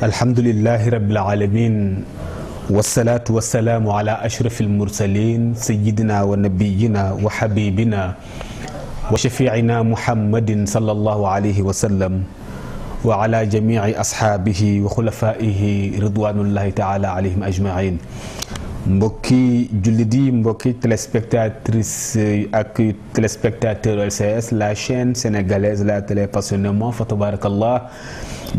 alhamdulillahi rabbil alamin wassalatu wassalamu ala ashrafil mursalin sayyidina wa nabiyyina wa habibina wa shafi'ina muhammadin sallallahu alayhi wa sallam wa ala jami'i ashabihi wa khulafaihi ridwanullahi ta'ala alayhim ajma'in. mbokki jullit yi, mbokki téléspectatrices ak téléspectateurs LCS, la chaîne sénégalaise, la télé passionnément fa tabarakallah.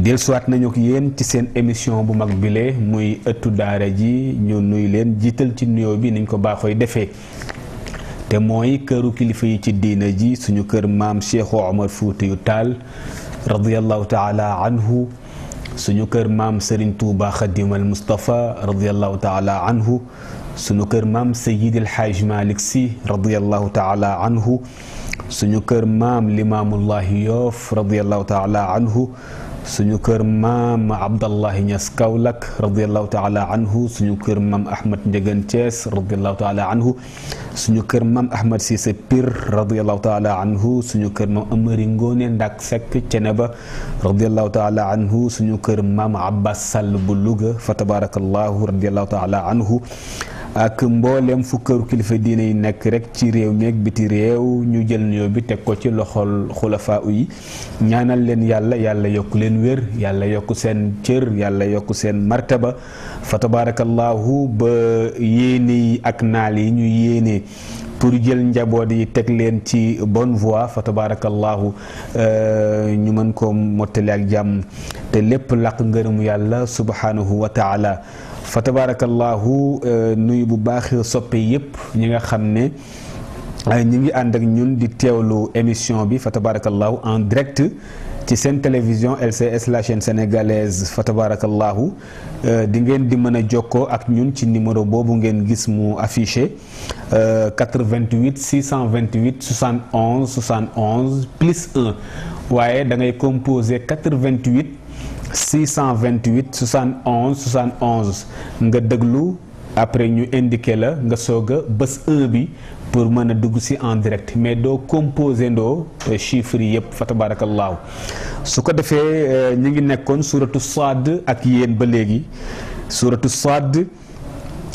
dellusiwaat nañu ak yéen ci seen émission bu mag bile muy ëttu daara ji. ñu nuy leen jiital ci nuyoo bi niñ ko baaxooy defee te mooy këru kilifa yi ci diina ji, suñu kër maam Cheikh Omar Foutiyou Tall radiyallahu taala anhu, suñu kër maam Serigne Touba Khadim al Mustafa radiyallahu taala anhu, suñu kër maam Seydi El Hadj Malick Sy radiyallahu taala anhu, suñu kër maam Limamullahi Yoff radiyallahu taala anhu, suñu kër maam Abdallahi Niass Kaolack radiyallahu taala anhu, suñu kër maam Ahmad Ndiéguène Thiès radiyallahu taala anhu, suñu kër maam Ahmad Cissé Pire radiyallahu taala anhu, suñu kër maam Amari Ngone Ndak Seck Ceneba radiyallahu taala anhu, suñu kër maam Abbas Sall bu Louga fa tabarakallahu radiyallahu taala anhu, ak mboolem fu këru kilifa diine yi nekk rek ci réew mi ak biti réew. ñu jël nuyoo bi teg ko ci loxol xulafaa yi, ñaanal leen yàlla yokk leen wér, yàlla yokk seen cër, yàlla yokk seen martaba fa tabarakallahu ba yéene yi ak naal yi ñu yéene pour jël njaboot yi teg leen ci bonne voie fa tabarakallahu ñu mën ko mottali ak jàmm te lépp laq ngërëmu yàlla subhanahu wa taala fa tabarakallahu. nuyu bu baax soppe yépp ñi nga xam ne ñi ngi ànd ak ñun di teewlu émission bi fa tabarakallahu en direct ci seen télévision LCS, la chaîne sénégalaise fa tabarakallahu. di ngeen di mën a jokkoo ak ñun ci numéro boobu ngeen gis mu affiché 88 628 71 71 plus 1 waaye da ngay composé 88 628 71 71 nga déglu après ñu indiqué la nga soog a bés 1 bi pour mën a dugg si en direct, mais doo composé ndoo chiffres yi yëpp fa tabarakallahu. su ko defee ñu ngi nekkoon suratu Saad ak yéen ba léegi. suratu Saad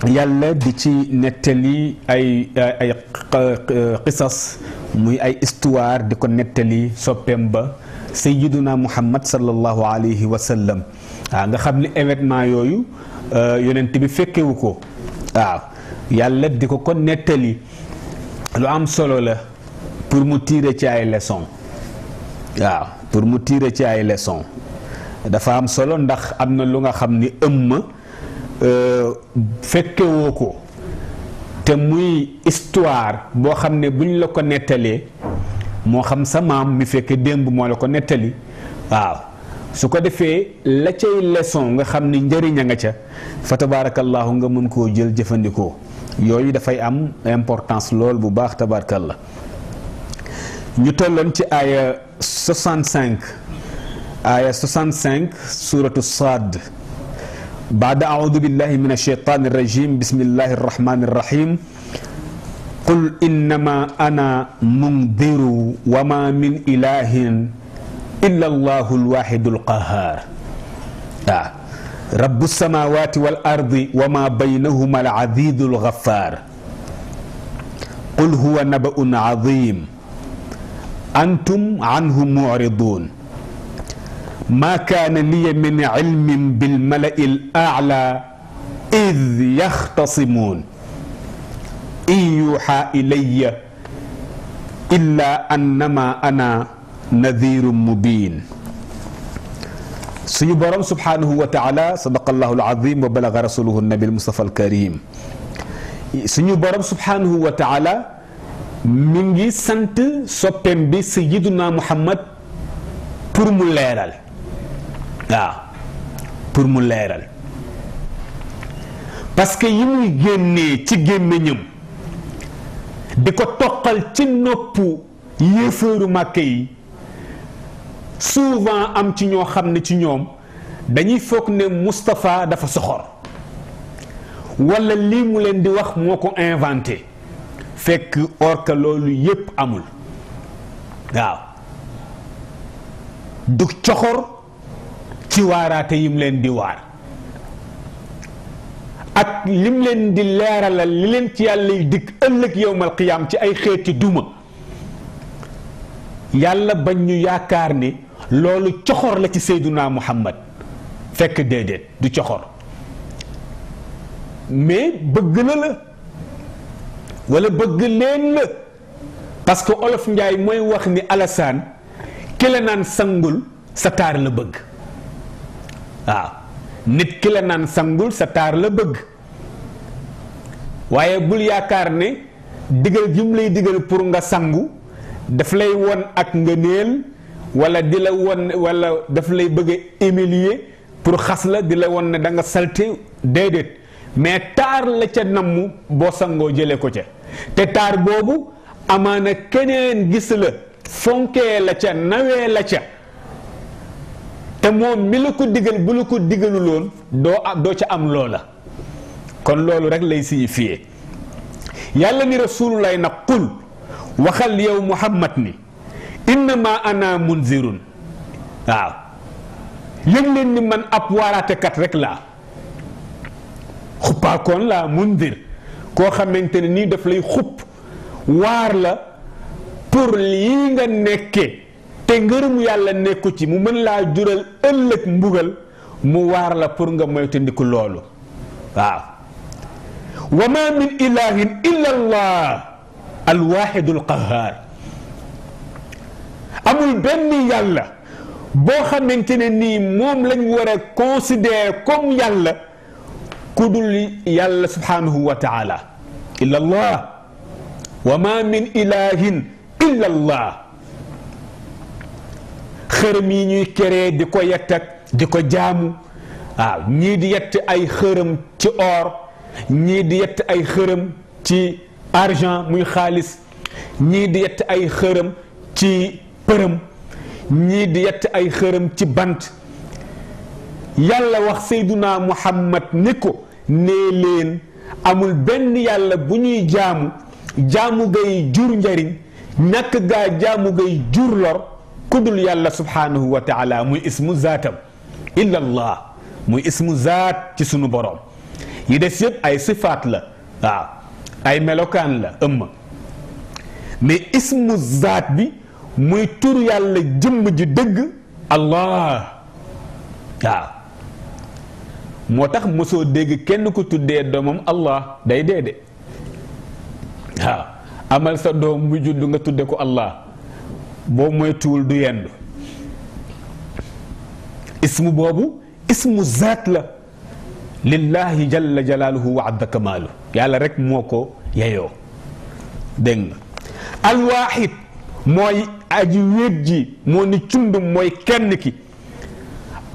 yàlla di ci nettali ay qisas, muy ay histoire di ko nettali soppeem ba sayyiduna Muhammad sallallahu alayhi wa sallam. waaw nga xam ne événement yooyu yonent bi fekkewu ko. waaw yàlla di ko nettali. lu am solo la pour mu tirer ci ay leçons. waaw pour mu tirer ci ay leçons dafa am solo, ndax am na lu nga xam ni fekkewoo ko te muy histoire boo xam ne buñ la ko nettalee, moo xam sa maam mi fekke démb moo la ko nettali. waaw su ko defee la cay leçon nga xam ni njëriñ a nga ca fa tabarakallahu nga mën koo jël jëfandikoo. yooyu dafay am importance lool bu baax tabarakallah. ñu tolloon ci aaya 65 suratu Saad. baada audu billahi min alsheytan irrajim bismillahi arrahmani irrahim qul innama ana mundiru wa ma min ilahin illa allahu alwaxidu alqahar. rabbu samawati wal ardi wa ma baynahuma al-azizu al-ghaffar qul huwa naba'un azim antum anhu mu'ridun ma kana liya min ilmin bil mala'i al-a'la idh yakhtasimun in yuha ilayya illa annama ana nadhirun mubin. suñu borom subhanahu wa taala sadaqallahu alazim wa balaga rasuluhu nabi almustafa alkarim. suñu borom subhanahu wa taala mi ngi sant soppeem bi sayyiduna Muhammad pour mu leeral. waaw pour mu leeral parce que yi muy génnee ci gémmiñam di ko toqal ci noppu yéeféeru Màkka yi souvent am ci ñoo xam ne ci ñoom dañuy foog ne Moustapha dafa soxor wala lii mu leen di wax moo ko inventé fekk or que loolu yépp amul. waaw du coxor ci ci waaraate yim leen di waar ak lim leen di leeralal li leen ci yàlla yi dikk ëllëg yowmal qiyaam ci ay xeeti duma yàlla bañ ñu yaakaar ni loolu coxor la ci Seyduna Muhammad fekk déedéet du coxor mais bëgg na la wala bëgg leen la parce que olof njaay mooy wax ni alasaan ki la naan sangul sa taar la bëgg waaw nit ki la naan sangul sa taar la bëgg waaye bul yaakaar ne digal gi mu lay digal pour nga sangu daf lay won ak ngëneel wala di la won wala daf lay bëgg a humilier pour xas la di la won ne da nga salte déedéet mais taar la ca namm boo sangoo jële ko ca te taar boobu amaana keneen gis la fonkee la ca nawee la ca te moom mi la ko digal bu la ko digaluloon doo ca am loola kon loolu rek lay signifié yàlla ni rasulullah na qul waxal yow muhammad ni innama ana munzirun waaw yëg leen ni man ab waaraatekat rek laa xuppaakoon laa munzir koo xamante ne nii daf lay xupp waar la pour lii nga nekke te ngërëmu yàlla nekku ci mu mën laa jural ëllëg mbugal mu waar la pour nga moytandiku loolu waaw wa ma min ilahin illa allah alwaxidul qahaar amul benn yàlla boo xamante ne nii moom lañ war a considérer comme yàlla ku dul yàlla subhanahu wa taala illa allah wa ma min ilahin illa allah xërëm yi ñuy keree di ko yett ak di ko jaamu waaw ñii di yett ay xërëm ci or ñii di yett ay xërëm ci argent muy xaalis ñii di yett ay xërëm ci përëm ñii di yett ay xërëm ci bant yàlla wax Seyduna Muhammad ni ko nee leen amul benn yàlla bu ñuy jaamu gay jur njariñ ñàkk gaa jaamu gay jur lor kudul yàlla subhanahu wa taala muy ismu zaatam illa allah muy ismu zaat ci sunu borom yi des yëpp ay sifaat la waaw ay melokaan la mais ismu zaat bi muy tur yàlla jëmm ji dëgg allah waaw moo tax mosoo dégg kenn ku tuddee doomam allah day dee de waaw amal sa doom mu judd nga tudde ko allah boo moytuwul du yendu ismu boobu ismu zaat la lillahi jalla jalaaluhu wa adda kamaalu yàlla rek moo ko yeyoo dégg nga alwaxid mooy aji wéet ji moo ni cundum mooy kenn ki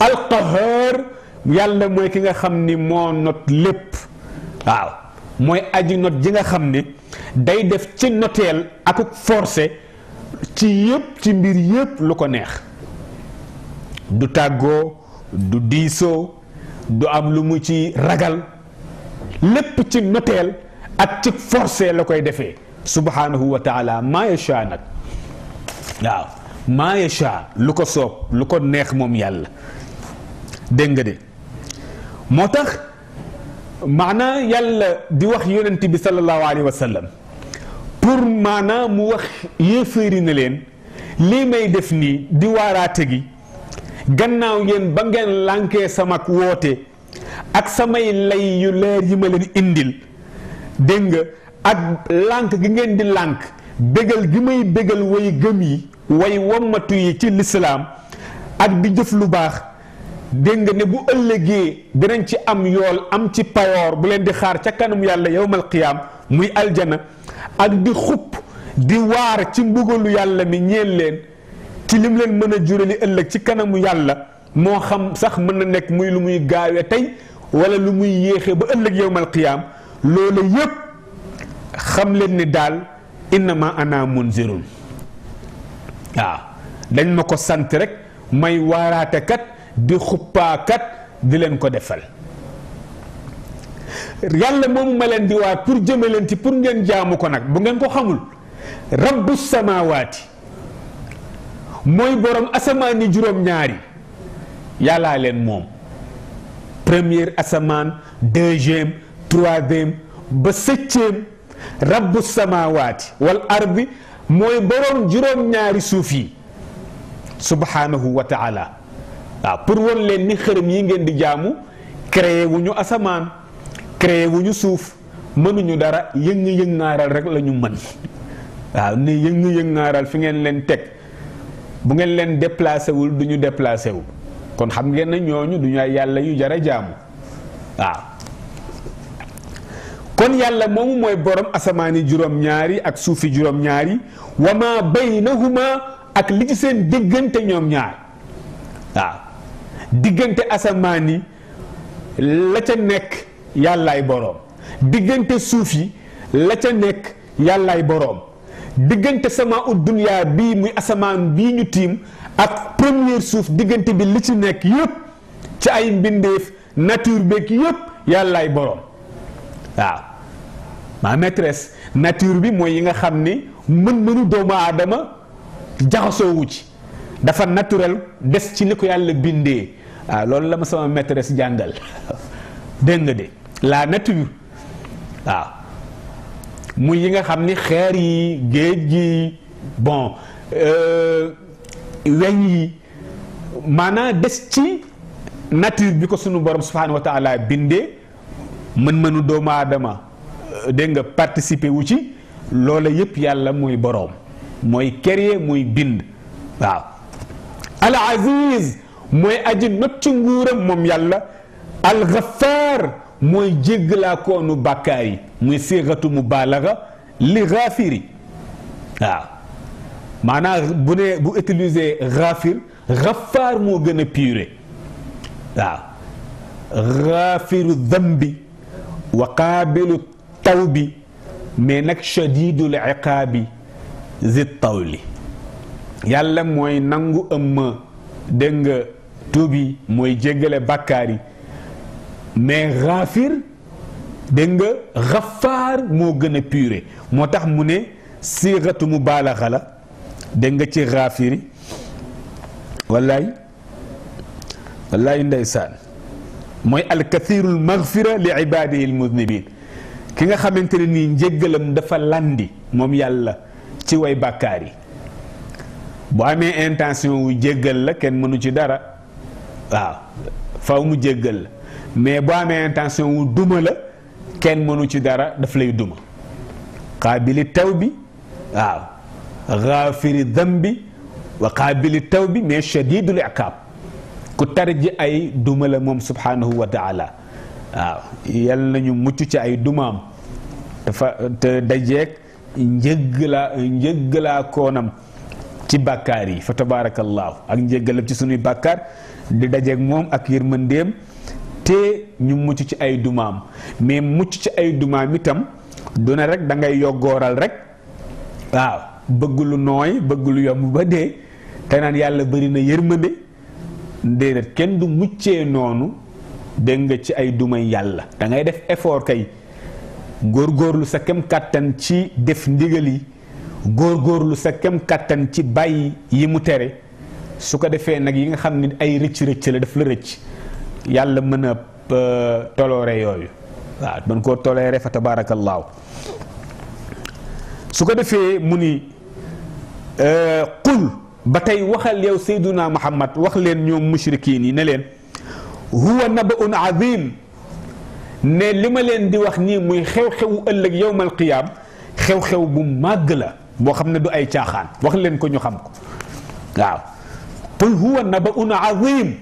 alqahaar yàlla mooy ki nga xam ni moo not lépp waaw mooy aji not ji nga xam ni day def ci noteel ak forcé ci yëpp ci mbir yëpp lu ko neex du tàggoo du diisoo du am lu mu ci ragal lépp ci noteel ak ci forcé la koy defee subhanahu wa taala maa yasha nag waaw maa yasha lu ko soob lu ko neex moom yàlla dégg nga de moo tax maanaa yàlla di wax yonent bi sallallahu alayhi wa sallam pour maanaa mu wax yéeféeri na leen lii may def nii di waaraate gi gannaaw yéen ba ngeen lànkee sama woote ak samay lay yu leer yi ma leen indil dégg nga ak lànk gi ngeen di lànk bégal gi may bégal way gëm yi way wommatu yi ci lislaam ak di jëf lu baax dégg nga ne bu ëllëgee dinañ ci am yool am ci payoor bu leen di xaar ca kanam yàlla yawmal qiyaam muy aljana ak di xupp di waar ci mbugalu yàlla mi ñeel leen ci lim leen mën a jurali ëllëg ci kanamu yàlla moo xam sax mën na nekk muy lu muy gaawee tey wala lu muy yéexee ba ëllëg yawmal qiyaam loolu yépp xam leen ni daal innama ana munzirun waaw dañ ma ko sant rek may waaraate kat di xuppaakat di leen ko defal yàlla moomu ma leen di waar pour jëme leen ci pour ngeen jaamu ko nag bu ngeen ko xamul rabbu samawaati mooy borom asamaani juróom-ñaari yàllaa leen moom première asamaan deuxième troisième ba septième rabbu samawaati wal ardi mooy boroom juróom-ñaari suuf yi subhanahu wa taala waaw pour won leen ni xërëm yi ngeen di jaamu créé wu ñu asamaan créé wu ñu suuf mënuñu dara yëng-yëngaaral rek la ñu mën waaw ni yëng-yëngaaral fi ngeen leen teg bu ngeen leen déplacé wul du ñu déplacé wu kon xam ngeen ne ñooñu du ñu ay yàlla yu jara jaamu waaw kon yàlla moomu mooy borom asamaani juróom-ñaari ak suufi juróom-ñaari wa ma baynahuma ak li ci seen diggante ñoom ñaar waaw diggante asamaani la ca nekk yàllaay boroom diggante suuf yi la ca nekk yàllaay boroom diggante sama ut duniyaa bii muy asamaan bii ñu tiim ak première suuf diggante bi li ci nekk yépp ci ay mbindeef nature beeg yépp yàllaay boroom waaw ma maîtresse nature bi mooy yi nga xam ni mën-mënu doomu aadama jaxasoowu ci dafa naturel des ci ni ko yàlla bindee waaw loolu la ma sama maîtresse jàngal dégg nga de la nature waaw muy yi nga xam ni xeer yi géej gi bon weñ yi maanaam des ci nature bi ko sunu borom subhanahu wa taala bindee mën-mënu doomu aadama dégg nga participer wu ci loola yépp yàlla muy boroom mooy créer muy bind waaw al aziz mooy aji not ci nguuram moom yàlla al ghaffar mooy jéggalaa koonu bàkkaar yi muy siixatu mubaalaga li gaafiri waaw maanaam bu ne bu utiliser gaafir ghaffar moo gën a puré waaw gaafiru dambi wa qaabilu tawbi mais nag shadidul iqaabi zi tawli yàlla mooy nangu ëmma dégg nga tuubi mooy jéggale bàkkaar yi mais gaafir dégg nga gafaar moo gën a puré moo tax mu ne siixatu mubaalaxa la dégg nga ci gaafiri wallaay wallaay ndeysaan mooy alkathirul magfira li ibaadihi almuznibin ki nga xamante ne nii njéggalam dafa landi moom yàlla ci way bàkkaar yi bu amee intention wu jéggal la kenn mënu ci dara waaw faw mu jéggal la mais bu amee intention wu duma la kenn mënu ci dara daf lay duma qaabili tawbi waaw gaafiri dambi wa qaabili tawbi mais shadidul iqaab ku tarji ay duma la moom subhanahu wa taala waaw yal nañu mucc ci ay dumaam dafa te dajeeg njëggalaa koonam ci bàkkaar yi fa tabaarakallaahu ak njëggalam ci sunuy bàkkaar di dajeeg moom ak yërmandeem te ñu mucc ci ay dumaam mais mucc ci ay dumaam itam duna rek da ngay yoggooral rek waaw bëgg lu nooy bëgg lu yomb ba dee te naan yàlla bëri na yërmande déedéet kenn du muccee noonu dégg nga ci ay dumay yàlla da ngay def effort kay góorgóorlu sa kem kàttan ci def ndigal yi góorgóorlu sa kem kàttan ci bàyyi yi mu tere su ko defee nag yi nga xam ni ay rëcc-rëcc la daf la rëcc yàlla mën a toloore yooyu waaw mën koo toloore fa tabaarakallaahu su ko defee mu ni qul ba tey waxal yow sayduna muhammad wax leen ñoom mushrikiin yi ne leen huwa nabaun azim ne li ma leen di wax nii muy xew-xewu ëllëg yowmal qiyaam xew-xew bu màgg la boo xam ne du ay caaxaan wax leen ko ñu xam ko waaw qul huwa nabaun azim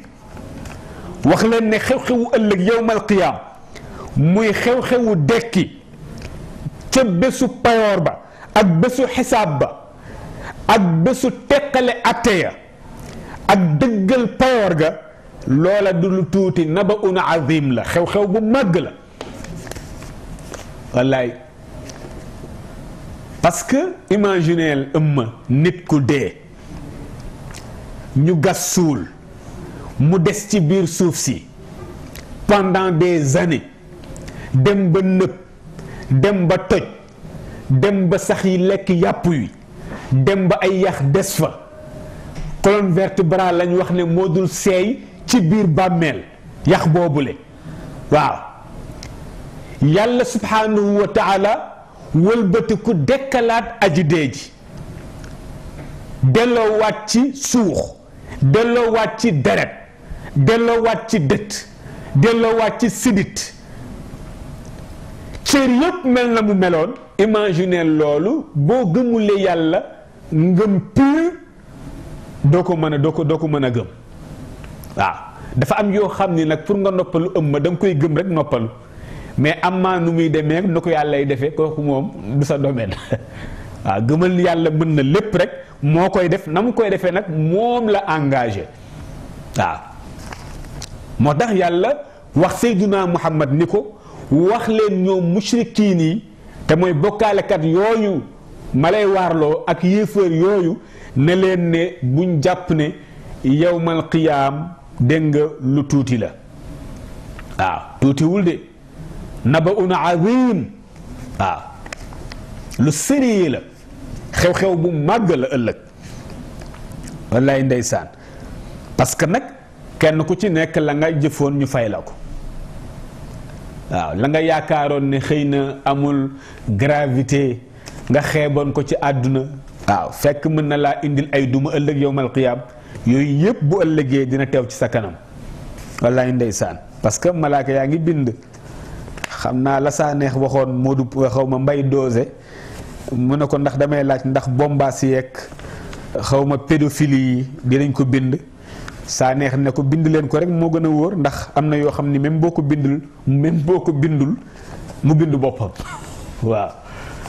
wax leen ne xew-xewu ëllëg yowmal qiyaam muy xew-xewu dekki ca bésu payoor ba ak bésu xisaab ba ak bésu teqale atteya ak dëggal payoor ga loola du lu tuuti nabaun azim la xew-xew bu màgg la wallaay parce que imagineel ëmma nit ku dee ñu gas suul mu des ci biir suuf si pendant des années dem ba nëb dem ba toj dem ba sax yi lekk yàpp wi dem ba ay yax des fa colonne vertébrale lañ wax ne moo dul seey ci biir bàmmeel yax boobule waaw yàlla subhanahu wa taala wëlbatiku dekkalaat aji dee ji delloowaat ci suux delloowaat ci deret delloowaat ci dët delloowaat ci sidit cër yëpp mel na mu meloon imaginer loolu boo gëmulee yàlla ngëm pur doo ko mën a gëm waaw dafa am yoo xam ni nag pour nga noppalu ëmma da nga koy gëm rek noppalu mais am maa nu muy demee nu ko yàlla lay defee kooku moom du sa domaine waaw gëmal yàlla mën na lépp rek moo koy def na mu koy defee nag moom la engagé waaw moo tax yàlla wax Seydina Muhammad ni ko wax leen ñoom mushrikiin yi te mooy bokkaalekat yooyu ma lay waarloo ak yéefar yooyu ne leen ne buñ jàpp ne yawmal qiyaam dégg nga lu tuuti la waaw tuutiwul de nabaun azim waaw lu sérieux la xew-xew bu màgg la ëllëg wallaay ndeysaan parce que nag kenn ku ci nekk la nga jëfoon ñu fay la ko waaw la nga yaakaaroon ne xëy na amul gravité nga xeeboon ko ci àdduna waaw fekk mën na laa indil ay duma ëllëg yawmal qiyaam yooyu yëpp bu ëllëgee dina teew ci sa kanam wallaay ndeysaan parce que malaaka yaa ngi bind xam naa la saa neex waxoon Modou xaw ma mbay doose mu ne ko ndax damay laaj ndax bombaas yeeg xaw ma pédophilie yi dinañ ko bind saa neex ne ko bind leen ko rek moo gën a wóor ndax am na yoo xam ni même boo ko bindul mu bind boppam waaw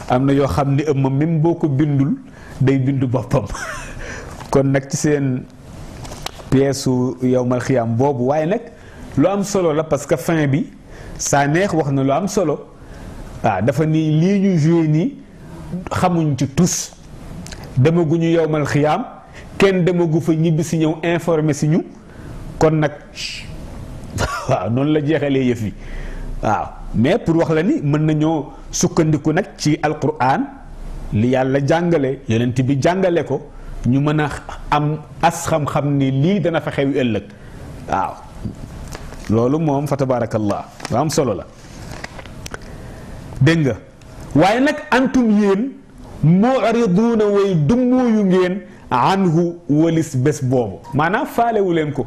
am na yoo xam ni ëmma même boo ko bindul day bind boppam kon nag ci seen pièce yawmal xiyaam boobu waaye nag lu am solo la parce que fin bi saa neex wax na lu am solo waaw dafa ni lii ñu joué nii xamuñ ci tus demaguñu yawmal xiyaam kenn demagu fa ñibbi si ñëw informé si ñu kon nag waaw noonu la jeexalee yëf yi waaw mais pour wax la ni mën nañoo sukkandiku nag ci alquran li yàlla jàngale yonent bi jàngale ko ñu mën a am as xam-xam ni lii dana fa xew ëllëg waaw loolu moom fa tabarakallah lu am solo la dégg nga waaye nag antum yéen mu'riduuna way dummóoyu ngeen anhu walis bés boobu maanaam faalewu leen ko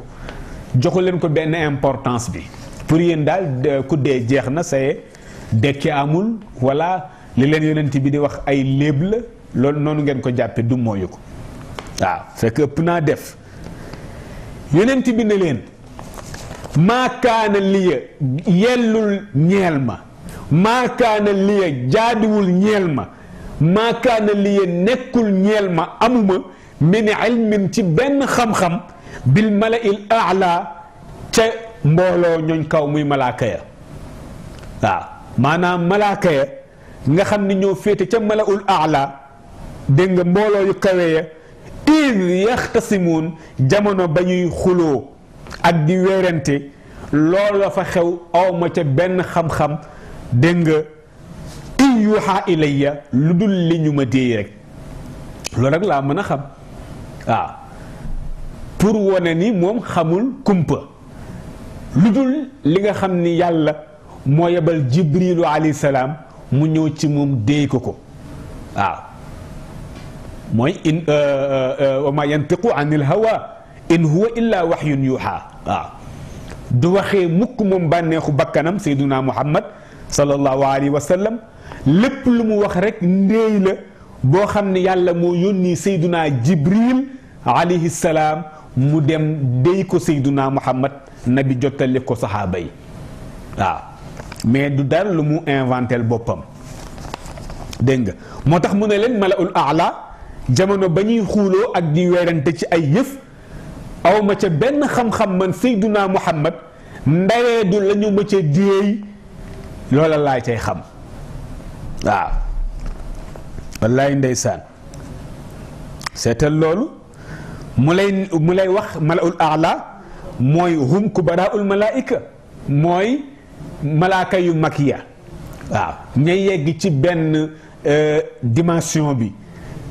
joxu leen ko benn importance bi pour yéen daal ku dee jeex na saye dekki amul wala li leen yonent bi di wax ay léeb la loolu noonu ngeen ko jàppe dummóoyu ko waaw fekk ëpp naa def yonent bi ne leen maakaana liya yellul ñeel ma maakaana liya jaaduwul ñeel ma maakaana liya nekkul ñeel ma amuma min ilmin ci benn xam-xam bil mala'il a'la ca mbooloo ñooñ kaw muy malaaka ya waaw maanaam malaaka ya nga xam ni ñoo féete ca mala'ul a'la dégg nga mbooloo yu kawe ya id yaxtasimuun jamono ba ñuy xuloo ak di weerante loolu fa xew awma ca benn xam-xam dégg nga in yuuxa ilayya lu dul li ñu ma déey rek loolu rek laa mën a xam waaw pour wone ni moom xamul kumpa lu dul li nga xam ni yàlla moo yebal jibrilu alayhi salaam mu ñëw ci moom déey ko ko waaw mooy in wa ma yantiqu anil hawa in huwa illa waxyun yuuxa waaw du waxee mukk moom bànneexu bakkanam sayduna muhammad sallallahu alayhi wa sallam lépp lu mu wax rek ndéey la boo xam ne yàlla moo yónni sayduna jibril alayhi salaam mu dem déy ko sayduna muhammad nabi jottali ko saxaaba yi waaw mais du dara lu mu inventel boppam dégg nga moo tax mu ne leen malaul aala jamono ba ñuy xuuloo ak di weerante ci ay yëf awma ca benn xam-xam man sayduna muhammad ndaree du la ñu ma ca déey loola laay cay xam waaw wallaay ndeysaan seetal loolu mu lay wax malaul aala mooy hum kubaraul malaika mooy malaaka yu mag ya waaw ña yegg ci benn dimension bi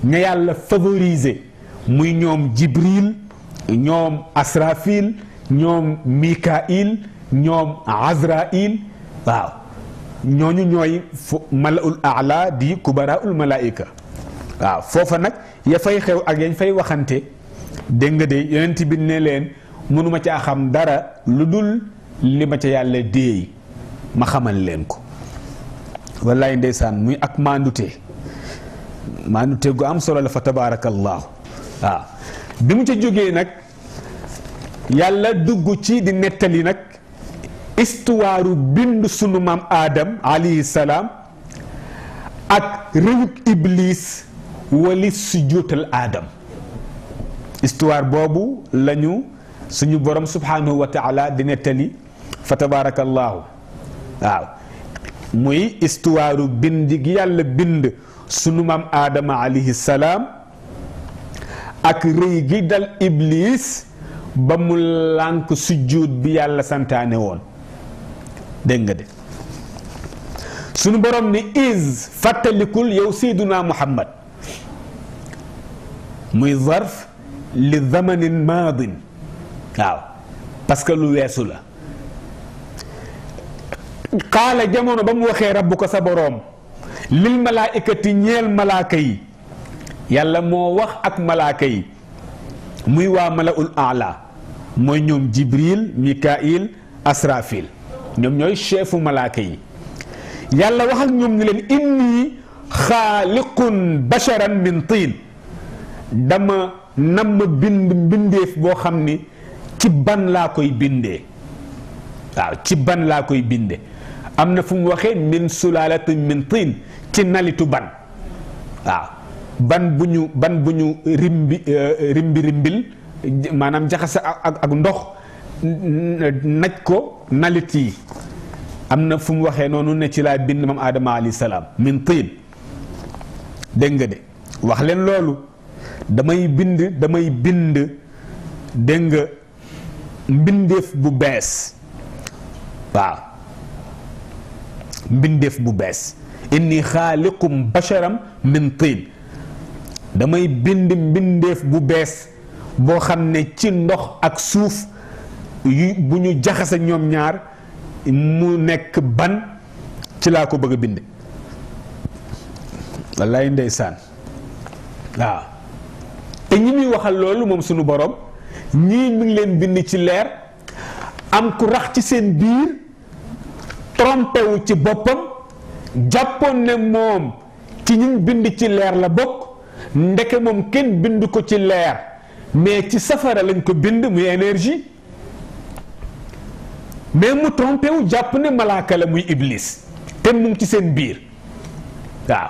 ña yàlla favoriser muy ñoom jibril ñoom asrafil ñoom Mikail ñoom Azrail waaw ñooñu ñooy malaul aala di kubaraul malaika waaw foofa nag ya fay xew ak yañ fay waxante dégg nga de yonent bi ne leen mënuma caa xam dara lu dul li ma ca yàlla déey ma xamal leen ko wallaay ndeysaan muy ak maandute gu am solo la fa tabaarakallaahu waaw bi mu ca jógee nag yàlla dugg ci di nettali nag histoire bind sunu maam Adam alayhi salaam ak rëyug Iblis wali sujjóotal Adam histoire boobu lañu suñu borom subhanahu wa taala di nettali fa tabaarakallaahu waaw muy histoire bind gi yàlla bind sunu maam Adama alayhi salaam ak rëy gi dal Iblis ba mu lànk sujjóot bi yàlla santaane woon dégg nga de sunu borom ni is fàttalikul yow sayduna Muhammad muy zarf li zamanin maadin waaw parce que lu weesu la qaala jamono ba mu waxee rabbuka sa boroom lil malaaikati ñeel malaaka yi yàlla moo wax ak malaaka yi muy waa malaul aala mooy ñoom Jibril Mikail Asrafil ñoom ñooy chefu malaaka yi yàlla wax ak ñoom ni leen inni xaaliqun basharan min tiin dama nam bind mbindeef boo xam ni ci ban laa koy bindee waaw ci ban laa koy binde am na fu mu waxee min sulaalatin min tiin ci nalitu ban waaw ban bu ñu rimbil maanaam jaxase ak ndox naj ko nalit yi am na fu mu waxee noonu ne ci laa bind maam Adama alayhi salaam min tiin dégg nga de wax leen loolu damay bind dégg nga mbindeef bu bees waaw mbindeef bu bees inni xaaliqum basharam min tiin damay bind mbindeef bu bees boo xam ne ci ndox ak suuf yu bu ñu jaxase ñoom ñaar mu nekk ban ci laa ko bëgg a bind wallaay ndeysaan waaw te ñi muy waxal loolu moom sunu borom ñii mi ngi leen bind ci leer am ku rax ci seen biir trompé wu ci boppam jàppoon ne moom ci ñi bind ci leer la bokk ndeke moom kenn bind ko ci leer mais ci safara lañ ko bind muy énergie mais mu trompé wu jàpp ne malaaka la muy Iblis te mu ngi ci seen biir waaw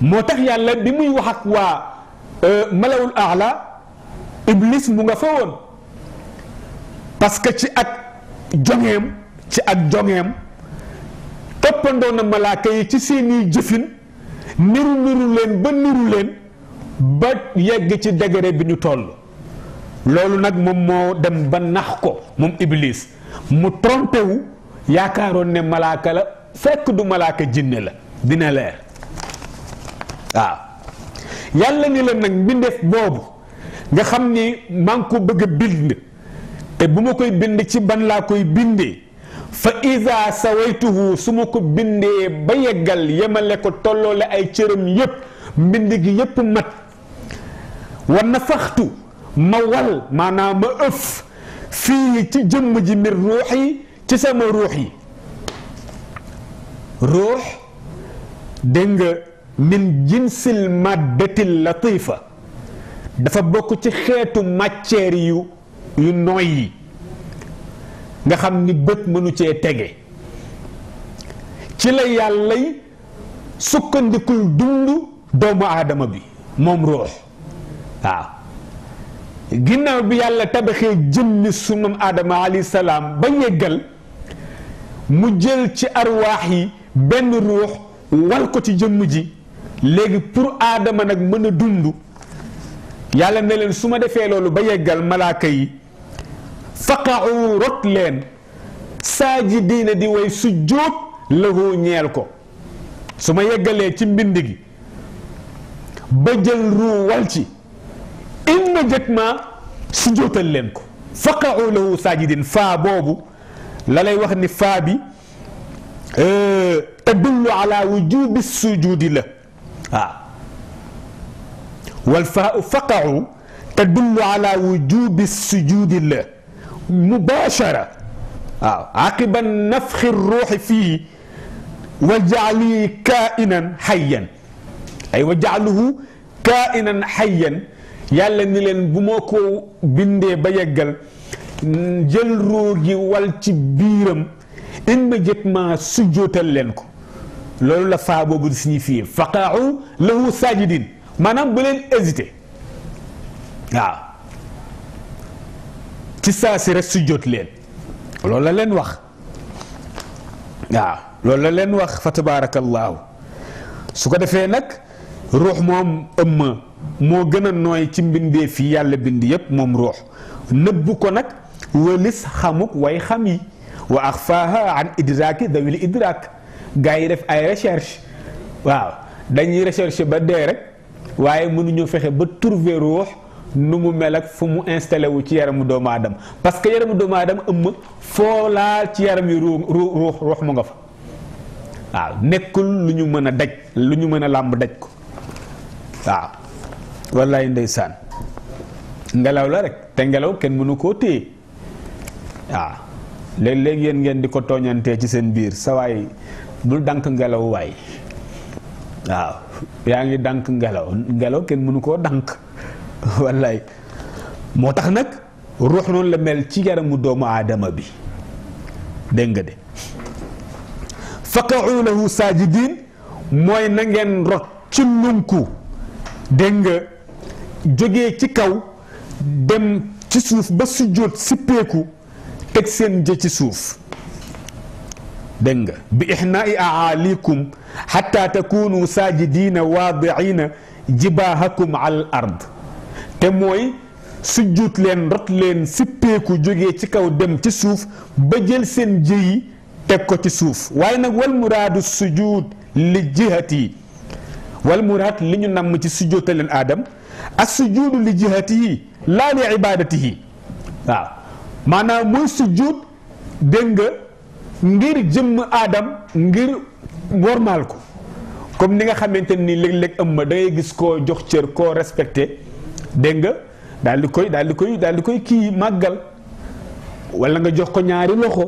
moo tax yàlla bi muy wax ak waa malawul aala Iblis mu nga fa woon parce que ci ak jongeem toppandoo na malaaka yi ci seeni jëfin niru leen ba yegg ci degré bi ñu toll loolu nag moom moo dem ba nax ko moom Iblis mu trompé wu yaakaaroon ne malaaka la fekk du malaaka jinne la dina leer waaw yàlla ni la nag mbindeef boobu nga xam ni maa ngi ko bëgg a bind te bu ma koy bind ci ban laa koy bindee fa iza sawaytuhu su ma ko bindee ba yeggal yemale ko tolloole ay cëram yépp mbind gi yépp mat wa nafaxtu ma wal maanaam ma ëf fii ci jëmm ji mir ruux yi ci sama ruux yi ruux dégg nga min jinsil maddatil latifa dafa bokk ci xeetu matière yu nooy yi nga xam ni bët mënu cee tege ci la yàllay sukkandikul dund doomu aadama bi moom ruux waaw ginnaaw bi yàlla tabaxee jëmmi sunam aadama alayhi salaam ba yeggal mu jël ci arwaax yi benn ruux wal ko ci jëmm ji léegi pour aadama nag mën a dund yàlla ne leen su ma defee loolu ba yeggal malaaka yi faqa'u rot leen saajidiina di way sujjóot lahu ñeel ko su ma yeggalee ci mbind gi ba jël ruu wal ci immédiatement sujjóotal leen ko faqa'u lahu sajidin faa boobu la lay wax ni faa bi tadullu ala wujubi sujudi la waaw wal faa'u faqa'u tadullu ala wujubi sujudi la mubashara waaw aqiba nafxi ruuxi fii wa jaali kainan xayyan ay wa jaaluhu kainan xayyan yàlla ni leen bu ma ko bindee ba yeggal jël ruu gi wal ci biiram immédiatement sujjootal leen ko loolu la faa boobu di signifié faqa'u lahu sajidin maanaam bu leen hésité waaw ci saa si rek sujjoot leen loolu la leen wax waaw loolu la leen wax fa tabaarakallaahu su ko defee nag ruux moom ëmma moo gën a nooy ci mbindee fii yàlla bind yépp moom ruux nëbbu ko nag wëlis xamuk way xam yi wa axfaaha an idraaki dawil idraak gaa yi def ay recherche waaw dañuy recherche ba dee rek waaye mënuñu fexe ba trouver ruux nu mu mel ak fu mu installé wu ci yaramu doomu aadama parce que yaramu doomu aadama ëmma foo laal ci yaram yi ruux mu nga fa waaw nekkul lu ñu mën a daj lu ñu mën a làmb daj ko waaw wallaay ndeysaan ngelaw la rek te ngelaw kenn mënu koo téye waaw léeg-léeg yéen ngeen di ko tooñantee ci seen biir sa waay bul dànk ngelaw waay waaw yaa ngi dànk ngelaw kenn mënu koo dànk wallaay moo tax nag ruux noonu la mel ci yaramu doomu aadama bi dégg nga de faqa'u lahu sajidin mooy na ngeen rot ci lunku dégg nga jógee ci kaw dem ci suuf ba sujjóot sippeeku teg seen jë ci suuf dégg nga bi ixnaai aalikum xatta takunu sajidina waadiina jibaahakum al ard te mooy sujjuut leen rot leen sippeeku jógee ci kaw dem ci suuf ba jël seen jëyi teg ko ci suuf waaye nag wal muraadu sujud li jihati wal muraad li ñu namm ci sujjóotal leen aadam ak sujuudu li jihatihi laa li ibadatihi waaw maanaam mooy sujjuut dégg nga ngir jëmm aadam ngir wormaal ko comme ni nga xamante ni léeg-léeg ëmma da ngay gis koo jox cër koo respecté dégg nga daal di koy kii màggal wala nga jox ko ñaari loxo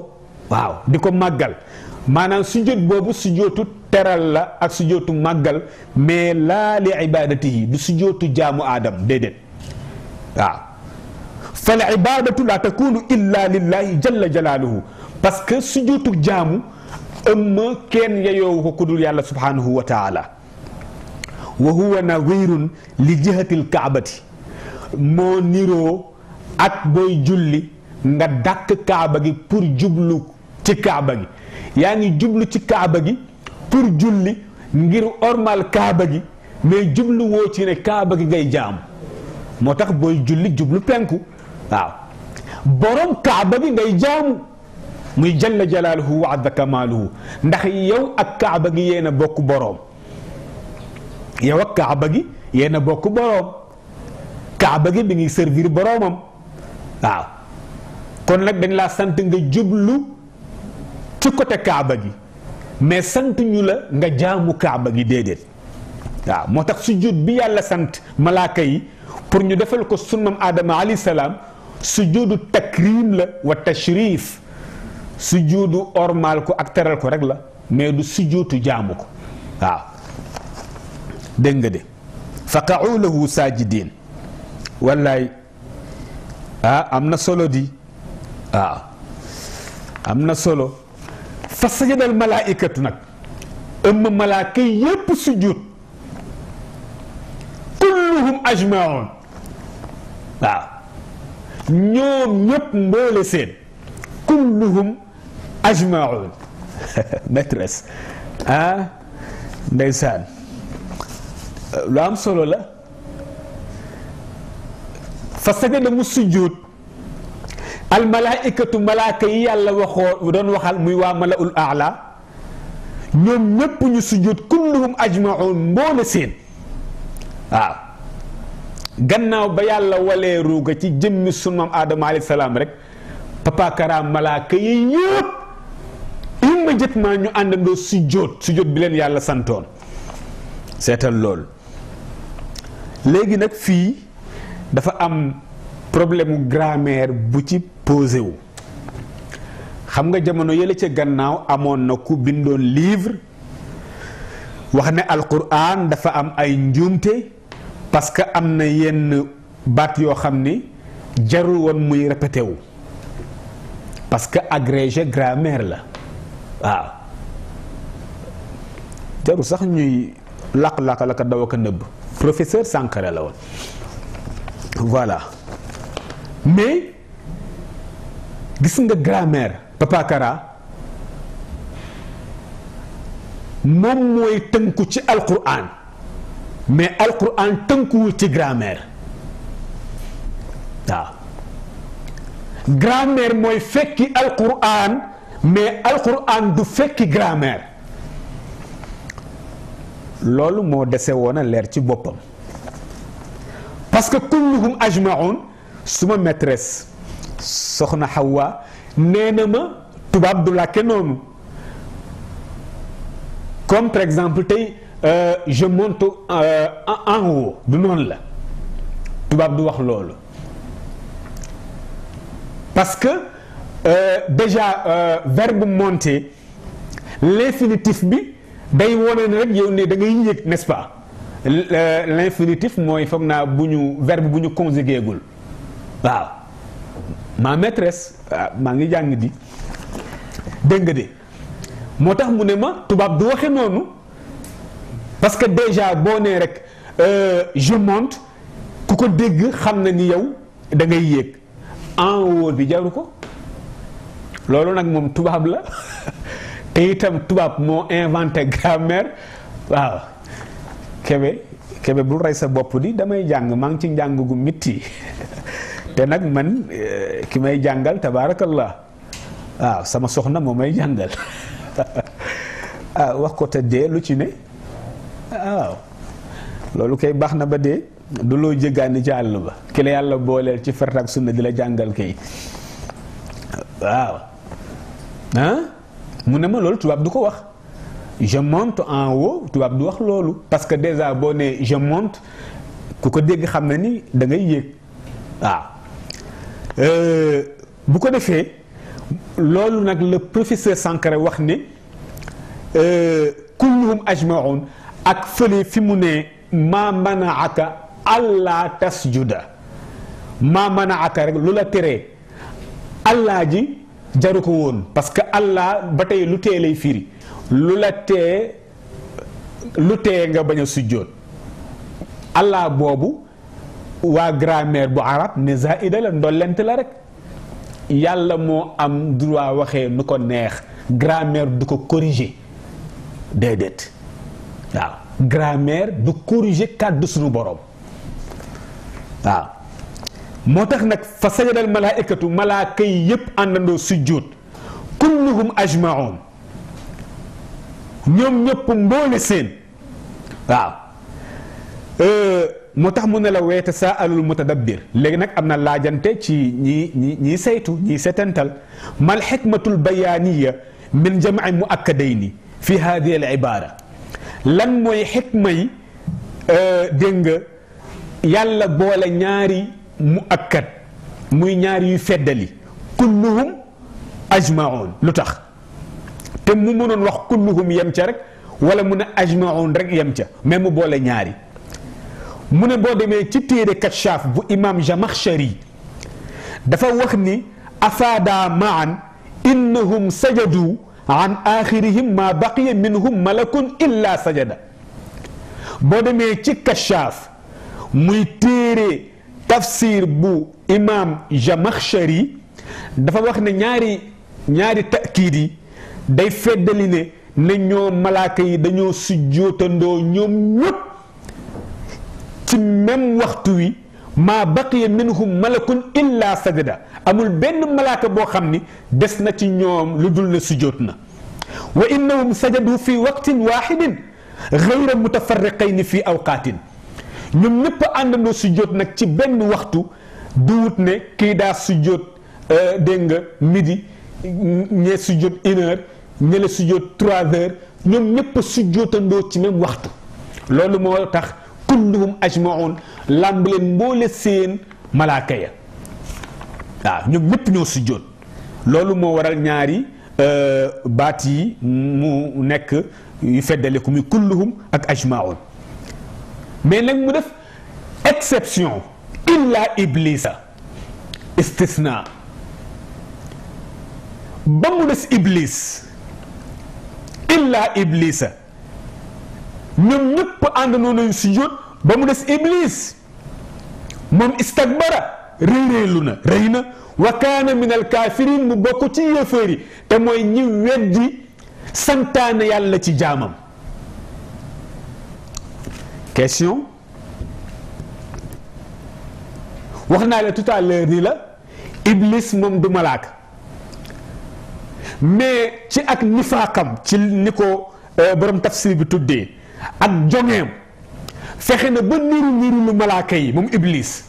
waaw di ko màggal maanaam sujjóot boobu sujjóotu teral la ak sujjóotu màggal mais laa li ibadatihi du sujjóotu jaamu aadam déedéet waaw fal ibadatu la takunu illa lillahi jalla jalaaluhu parce que sujjóotu jaamu ëmma kenn yeyoowu ko ku dul yàlla subhanahu wa taala wa huwa nadirun li jihatil kaabati moo niroo ak booy julli nga dàkk kaaba gi pour jublu ci kaaba gi yaa ngi jublu ci kaaba gi pour julli ngir ormal kaaba gi mais jublu woo ci ne kaaba gi ngay jaam moo tax booy julli jublu penku waaw borom kaaba gi ngay jaamu muy jalla jalaaluhu wa azza kamaaluhu ndax yow ak kaaba gi yéen a bokk boroom yow ak kaaba gi yéen a bokk boroom kaaba gi bi ngi servir boroomam waaw kon nag dañ laa sant nga jublu ci côté kaaba gi mais sant ñu la nga jaamu kaaba gi déedéet waaw moo tax sujud bi yàlla sant malaaka yi pour ñu defal ko sunnam aadama alayhi salaam sujudu takrim la wa tashrif sujudu ormal ko ak teral ko rek la mais du sujudu jaamu ko waaw dégg nga de faqa'u lahu sajidin wallaay am na solo di waaw am na solo fa sajadal malaikatu nag ëmma malaaka yépp sujud kulluhum ajmaun waaw ñoom ñépp mboole seen kulluhum ajmaun maîtresse ndeysaan lu am solo la fa sajada mu sujud al malaikatu malaaka yi yàlla waxoo doon waxal muy waa malaul aala ñoom ñépp ñu sujud kulluhum ajmaun mboole seen waaw gannaaw ba yàlla walee ruuga ci jëmmi sunu maam Aadama alayhi salaam rek Papa Kara malaaka yi yëpp immédiatement ñu àndandoo sujjóot bi leen yàlla santoon seetal loolu. léegi nag fii dafa am problème grammaire bu ci posé wu xam nga jamono yële ca gannaaw amoon na ku bindoon livre wax ne alquran dafa am ay njuumte parce que am na yenn baat yoo xam ni jarul woon muy répété wu parce que agrégé grammaire la waaw jarul sax ñuy laq-laq la ko daw ak a nëbb professeur Sankara la woon voilà mais gis nga grammaire Papa Kara moom mooy tënku ci alquran mais alquran tënkuwul ci grammaire waaw grammaire mooy fekki alquran mais alquran du fekki grammaire loolu moo dese woon a leer ci boppam parce que kulluhum ajmaun suma maîtresse soxna Hawa nee na ma tubaab du làkke noonu comme par exemple tey je monte en haut du noonu la tubaab du wax loolu parce que déjà verbe monter l'infinitif bi day wone ne rek yow ne da ngay yëg n'est-ce pas l'infinitif mooy foog naa bu ñu verbe bu ñu conjugué gul waaw ma maîtresse maa ngi jàng di dégg nga de moo tax mu ne ma tubaab du waxe noonu parce que déjà boo nee rek je monte ku ko dégg xam na ni yow da ngay yéeg en haut bi jaru ko loolu nag moom tubaab la te itam tubaab moo inventé grammaire waaw kebe bul rey sa bopp di damay jàng maa ngi ci njàng gu mitti te nag man ki may jàngal tabaarakallah waaw sama soxna moo may jàngal wax ko te dee lu ci ne waaw loolu kay baax na ba dee du loo jéggaani ci àll ba ki la yàlla booleel ci farata ak sunna di la jàngal kay waaw mu ne ma loolu tubaab du ko wax je monte en haut tubaab du wax loolu parce que déjà boo nee je monte ku ko dégg xam na ni da ngay yéeg waaw bu ko defee loolu nag le professeur Sankara wax ne kulluhum ajmaun ak fële fi mu ne maa manaaka allaa tasjuda maa manaaka rek lu la teree allah ji jaru ko woon parce que allah ba tey lu tee lay firi lu tee nga bañ a sujjóot allah boobu waa grammaire bu arab ne zaida la ndollent la rek yàlla moo am droit waxee nu ko neex grammaire du ko corriger déedéet waaw grammaire du corriger kàddu suñu borom waaw moo tax nag fa sajadal malaikatu malaaka yi yépp àndandoo sujjóot kulluhum ajmaun ñoom ñëpp mboole seen waaw moo tax mu ne la weeta saa alul mutadabbir léegi nag am na laajante ci ñi saytu ñi setental mal xikmatul bayaaniya min jamci muakkadayni fi hadihi al ibara lan mooy xikma yi dégg nga yàlla boole ñaari muakkad muy ñaari yu feddali kulluhum ajmaun lu tax te mu mënoon wax kulluhum yem ca rek wala mu ne ajmaun rek yem ca mais mu boole ñaari mu ne boo demee ci téere Kashaf bu imam Jamakhshari dafa wax ni afaada maan innahum sajadu an axirihim ma baqiya minhum malakun illa sajada boo demee ci Kashaf muy téere tafsir bu imam Jamakhshari dafa wax ne ñaari takiid yi day feddali ne ñoom malaaka yi dañoo sujjóotandoo ñoom ñëpp ci même waxtu wi maa baqiya minhum malakun illa sajada amul benn malaaka boo xam ni des na ci ñoom lu dul ne sujjóot na wa innahum sajadu fi waqtin waxidin gayra mutafarriqayni fi awqaatin ñoom ñëpp àndandoo sujjóot nag ci benn waxtu du wut ne kii daa sujjóot dégg nga midi ñee sujjóot 1 heure ñële sujjóot 3 heures ñoom ñëpp sujjóotandoo ci même waxtu loolu moo tax kulluhum ajmaun làmb leen mboole seen malaaka ya waaw ñoom ñëpp ñoo sujjóot loolu moo waral ñaari baat yi mu nekk yu feddaliku muy kulluhum ak ajmaun mais nag mu def exception illa iblisa istisna ba mu des iblis illa iblisa ñoom ñëpp ànd noonu sujjóot ba mu des iblis moom istakbara réeréelu na rëy na wa kaana min al kaafiriin mu bokk ci yéeféer yi te mooy ñi weddi santaane yàlla ci jaamam. Question wax naa la tout à l'heure ni la iblis moom du malaaka mais ci ak nifaaqam ci ni ko borom tafsir bi tuddee ak jongeem fexe na ba niru lu malaaka yi moom iblis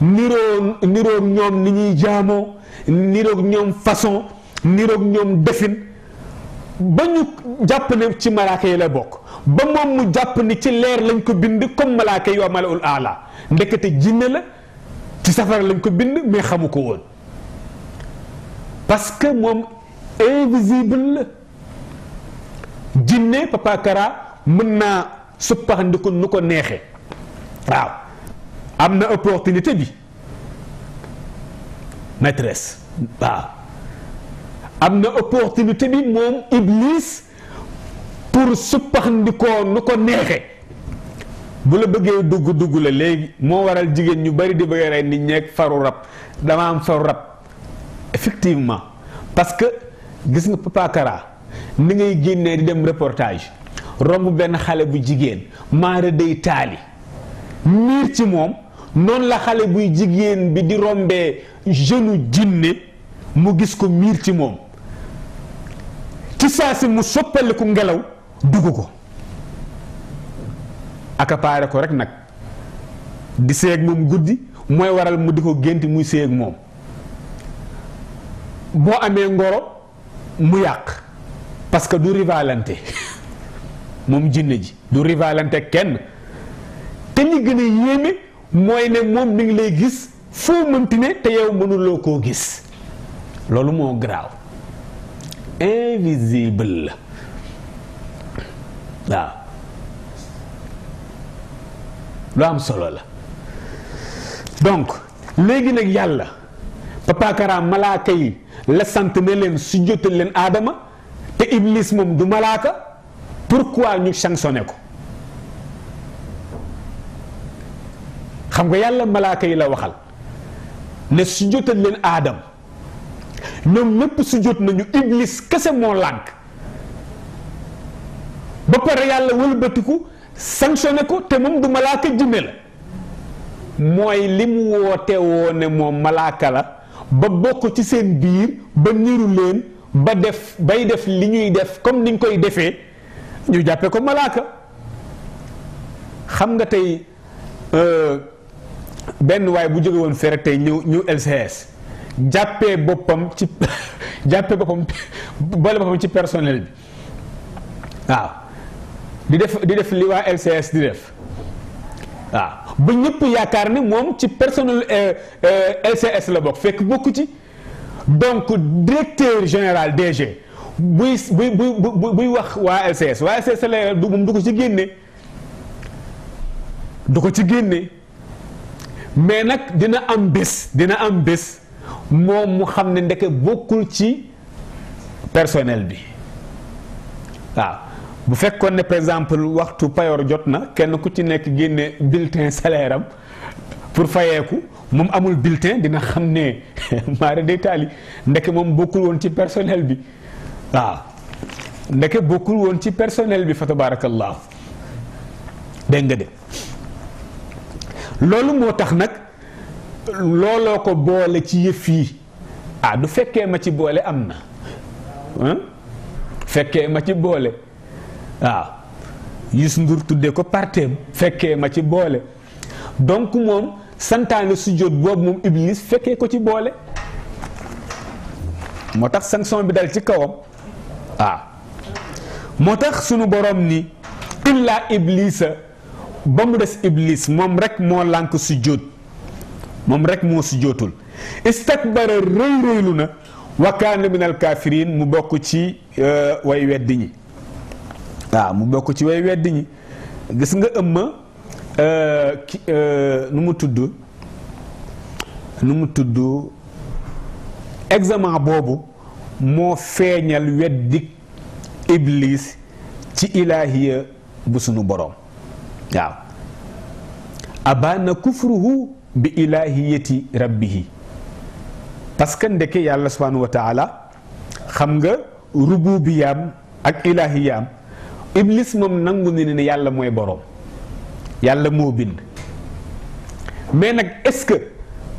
niroog ñoom ni ñuy jaamoo niroog ñoom façon niroog ñoom defin ba ñu jàpp ne ci malaaka yi la bokk ba moom mu jàpp ni ci leer lañ ko bind comme malaaka yi waa malaul aala ndekete jinne la ci safara lañ ko bind mais xamu ko woon parce que moom invisible la jinne Papa Kara mën naa suppaxandiku nu ko neexee waaw am na opportunité bi maîtresse waaw am na opportunité bi moom iblis pour suppaxandikoo nu ko neexee bu la bëggee dugg la léegi moo waral jigéen ñu bari di bëgg rey nit ñeeg faru rab dama am faru rab effectivement parce que gis nga Papa Kara ni ngay génnee di dem reportage romb benn xale bu jigéen maara day taali miir ci moom noonu la xale buy jigéen bi di rombee jeune jinne mu gis ko miir ci moom ci saa si mu soppaliku ngelaw dugg ko accaparé ko rek nag di seeg moom guddi mooy waral mu di ko gént muy seeg moom boo amee ngoro mu yàq parce que du rivalante moom jinne ji du rivalante kenn te li gën a yéeme mooy ne moom mi ngi lay gis foo mënti ne te yow mënuloo koo gis loolu moo garaaw invisible la waaw lu am solo la donc léegi nag yàlla Papa Kara malaaka yi la sant ne leen sujjóotal leen aadama te iblis moom du malaaka pourquoi ñu sanctionné ko xam nga yàlla malaaka yi la waxal ne sujjóotal leen aadam ñoom ñépp sujjóot nañu iblis kese moo lànk ba pare yàlla wëlbatiku sanctionné ko te moom du malaaka jinne la mooy li mu woote woo ne moom malaaka la ba bokk ci seen biir ba niru leen ba bay def li ñuy def comme niñ koy defee ñu jàppe ko malaaka xam nga tey benn waay bu jóge woon fere tey ñëw LCS jàppee boppam ci boole boppam ci personnel bi waaw di def li waa LCS di def waaw ba ñëpp yaakaar ne moom ci personnel LCS la bokk fekk bokku ci donc directeur général DG buy wax waa LCS la moom du ko ci génne mais nag dina am bés moom mu xam ne ndeke bokkul ci personnel bi waaw bu fekkoon ne par exemple waxtu payoor jot na kenn ku ci nekk génne bulletin salaire am pour fayeeku moom amul bulletin dina xam ne maare day taali ndeke moom bokkul woon ci personnel bi waaw ndeke bokkul woon ci personnel bi fa tabarakallah dégg nga de loolu moo tax nag looloo ko boole ci yëf yi du fekkee ma ci boole am na fekkee ma ci boole waaw Youssou Ndour tuddee ko parteem fekkee ma ci boole donc moom santaane sujjóot boobu moom Iblis fekkee ko ci boole moo tax sanction bi dal ci kawam moo tax sunu borom ni illaa iblisa ba mu des Iblis moom rek moo lànk sujjóot moom rek moo sujjóotul istakbara rëy-rëylu na wa kaana minal kaafiriin mu bokk ci way weddi ñi mu bokk ci way weddi ñi gis nga ëmma nu mu tudd examen boobu moo feeñal weddik Iblis ci ilaahiya bu sunu borom abaana kufruhu bi ilaahiyati rabbihi parce que ndeke yàlla subhanahu wa taala xam nga rububiyaam ak ilaahiyaam Iblis moom nangu ne yàlla mooy borom yàlla moo bind mais nag est-ce que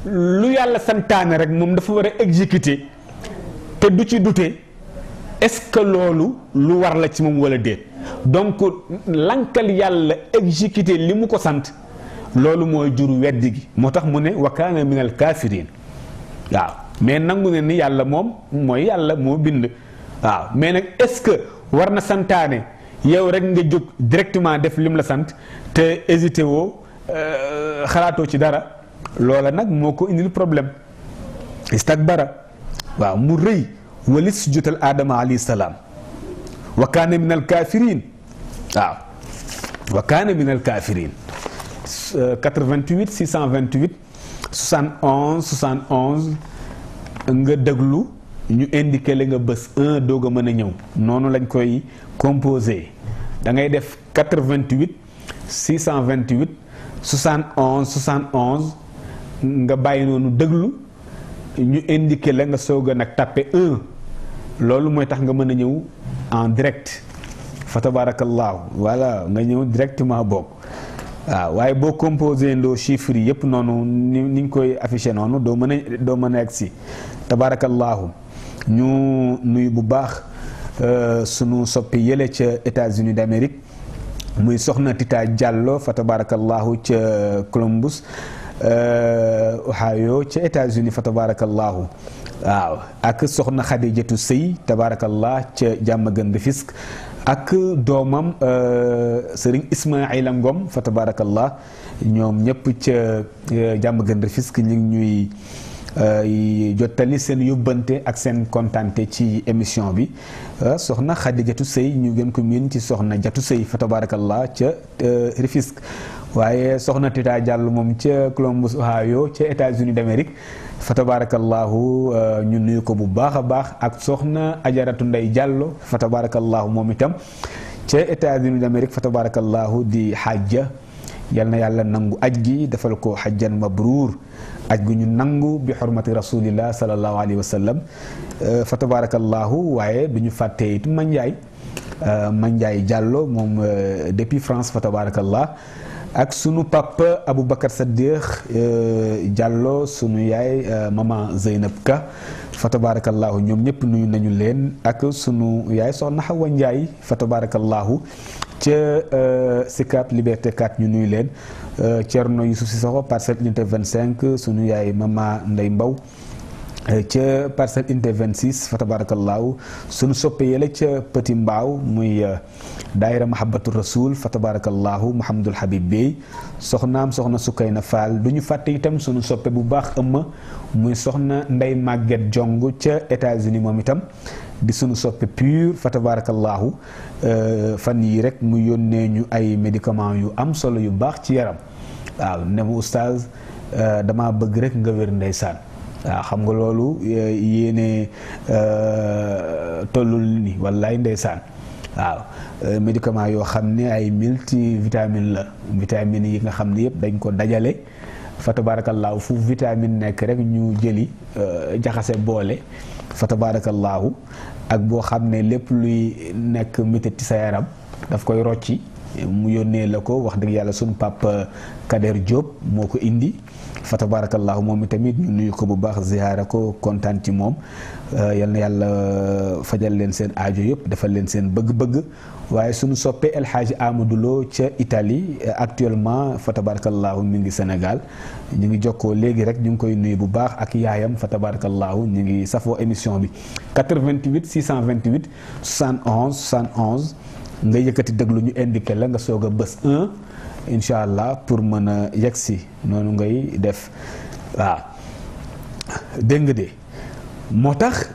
lu yàlla santaane rek moom dafa war a exécuter te du ci dute est-ce que loolu lu war la ci moom wala déet donc lankal yàlla exécuter li mu ko sant loolu mooy jur weddi gi moo tax mu ne wa kaana minal kaafiriin mais nangu ne ni yàlla moom mooy yàlla moo bind mais nag est-ce que war na santaane yow rek nga jóg directement def lim la sant te hésité woo xalaatoo ci dara loola nag moo ko indil problème istakbara mu rëy walis sujjóotal aadama alayhi salaam wa kaana min al kaafiriin wa kaana min al kaafiriin 88 628 71 71 nga déglu ñu indiqué la nga bës 1 doog a mën a ñëw noonu lañ koy composé da ngay def 88 628 71 71 nga bàyyi noonu déglu ñu indiqué la nga soog a nag tapé 1 loolu mooy tax nga mën a ñëw en direct fa tabarakallahu voilà nga ñëw directement boog waaye boo composé ndoo chiffres yi yëpp noonu ni ñu koy affiché noonu doo mën a egg si tabarakallahu ñu nuyu bu baax sunu soppi yële ca États-Unis d'Amérique muy soxna Tita Diallo fa tabarakallahu ca Columbus Ohio ca États-Unis fa tabarakallahu ak soxna Xadijatu Sëy tabarakallah ca Diamaguène Rufisque ak doomam Sëriñ Ismaïla Ngom fa tabarakallah ñoom ñëpp ca Diamaguène Rufisque ñu ngi ñuy jottali seen yóbbante ak seen kontante ci émission bi soxna Xadijatu Sëy ñu gën ko miin ci soxna Jatu Sëy fa tabarakallah ca Rufisque waaye soxna Tita Diallo moom ca Columbus Ohio ca États-Unis d'Amérique fa tabarakallahu ñu nuyu ko bu baax a baax ak soxna Ajaratu Ndey Diallo fa tabarakallahu moom itam ca États-Unis d'Amérique fa tabarakallahu di xajja yal na yàlla nangu aj gi defal ko xajjan mabruur aj gu ñu nangu bi xurmati rasulillah sallallahu alayhi wa sallam fa tabarakallahu waaye du ñu fàttee it Mandiaye Diallo moom depuis France fa tabarakallah ak sunu papa Aboubacar Saddiq Diallo sunu yaay maman Zeynab Ka fa tabarakallahu ñoom ñëpp nuyu nañu leen ak sunu yaay soxna Hawa Ndiaye fa tabarakallahu ca Sicap Liberté 4 ñu nuyu leen Thierno Youssouf Sissoko Parcelles Unité 25 sunu yaay mama Ndey Mbaw ca Parcelles Unité 26 fa tabarakallahu sunu soppe yële ca Petit Mbaaw muy daayira Mahabbatu Rasul fa tabarakallahu Mouhamadul Habib Bey soxna Sukayna Fall du ñu fàtte itam sunu soppe bu baax ëmma muy soxna Ndey Maguette Jong ca États-Unis moom itam di sunu soppe pur fa tabarakallahu fan yii rek mu yónnee ñu ay médicaments yu am solo yu baax ci yaram ne mu oustaz dama bëgg rek nga wér ndeysaan xam nga loolu yéene tollul ni wallaay ndeysaan médicament yoo xam ne ay multivitamine la vitamines yi nga xam ne yëpp dañ ko dajale fa tabarakallahu fu vitamine nekk rek ñu jëli jaxase boole fa tabarakallahu ak boo xam ne lépp luy nekk métit ci sa yaram daf koy rocci mu yónnee la ko wax dëgg yàlla sunu papa Kader Diop moo ko indi fa tabarakallahu moom tamit ñu nuyu ko bu baax ziyaara ko kontaan ci moom yal na yàlla fajal leen seen aajo yëpp defal leen seen bëgg-bëgg waaye suñu soppee El Hadji Amadou Lo ca Italie actuellement fa tabarakallahu mi ngi Sénégal ñu ngi jokkoo léegi rek ñu ngi koy nuyu bu baax ak yaayam fa tabarakallahu ñu ngi safoo émission bi 88 628 71 71 nga yëkkati déglu ñu indiqué la nga soog a bës 1 incha allah pour mën a yegg si noonu ngay def waaw dégg nga de moo tax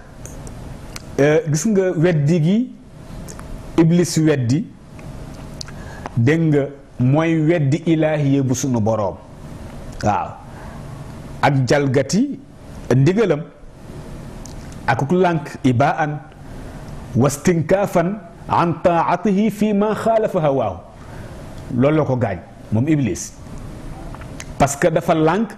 gis nga weddi gi iblis weddi dégg nga mooy weddi ilaahiye bu sunu boroom waaw ak jalgati ndigalam akuk lànk ibaan wastinkaafan an taatihi fi ma xaalafa hawaahu loolu la ko gaañ moom iblis parce que dafa lànk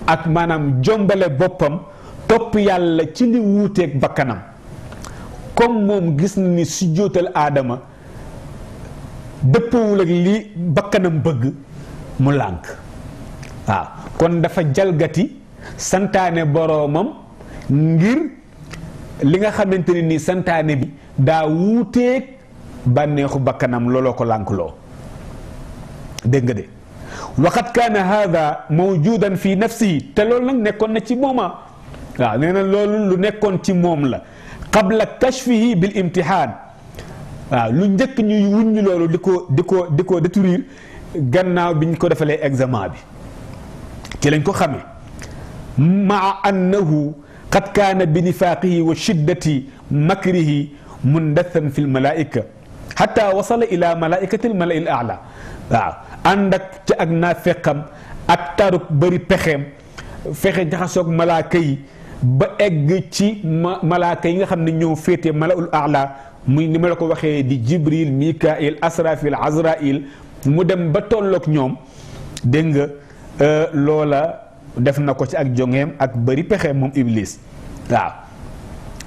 ak maanaam jombale boppam topp yàlla ci li wuuteeg bakkanam comme moom gis na ni su jóotal aadama dëppawul ak li bakkanam bëgg mu lànk waaw kon dafa jalgati santaane boroomam ngir li nga xamante ne nii santaane bi daa wuuteeg bànneexu bakkanam looloo ko lànkloo dégg nga de waqad kaana hada mawjudan fi nafsihi te loolu nag nekkoon na ci mooma waaw nee na loolu lu nekkoon ci moom la qabla kashfihi bil imtihaan waaw lu njëkk ñuy wuññi loolu di ko détruire gannaaw bi ñu ko defalee examen bi ci lañ ko xamee maa annahu qad kaana bi nifaaqihi wa shiddati makrihi mundathan fi lmalaika xata wasala ila malaikati lmalai l aala waaw ànd ak ci ak naafeqam ak taruk bëri pexeem fexe jaxasoog malaaka yi ba egg ci malaaka yi nga xam ne ñoo féete malaul aala muy ni ma la ko waxee di jibril mikail asrafil azrail mu dem ba tolloog ñoom dégg nga loola def na ko ci ak jongeem ak bëri pexeem moom iblis waaw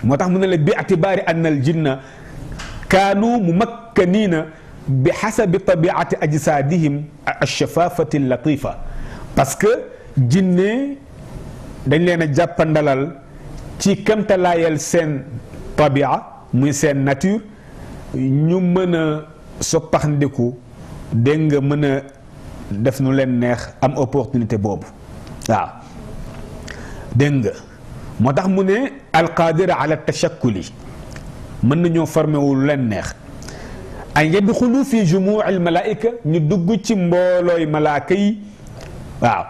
moo tax mu ne la bi atibaari anna al jinna kaanu mumakkaniina bi xasabi tabiati ajsaadihim alshafafati latifa parce que jinne dañ leen a jàppandalal ci kamtalaayal seen tabia muy seen nature ñu mën a soppaxndiku dégg nga mën a def nu leen neex am opportunité boobu waaw dégg nga moo tax mu ne alqaadira ala tashakkuli mën nañoo formé wu lu leen neex an yadxulu fi jumuu al malaika ñu dugg ci mboolooy malaaka yi waaw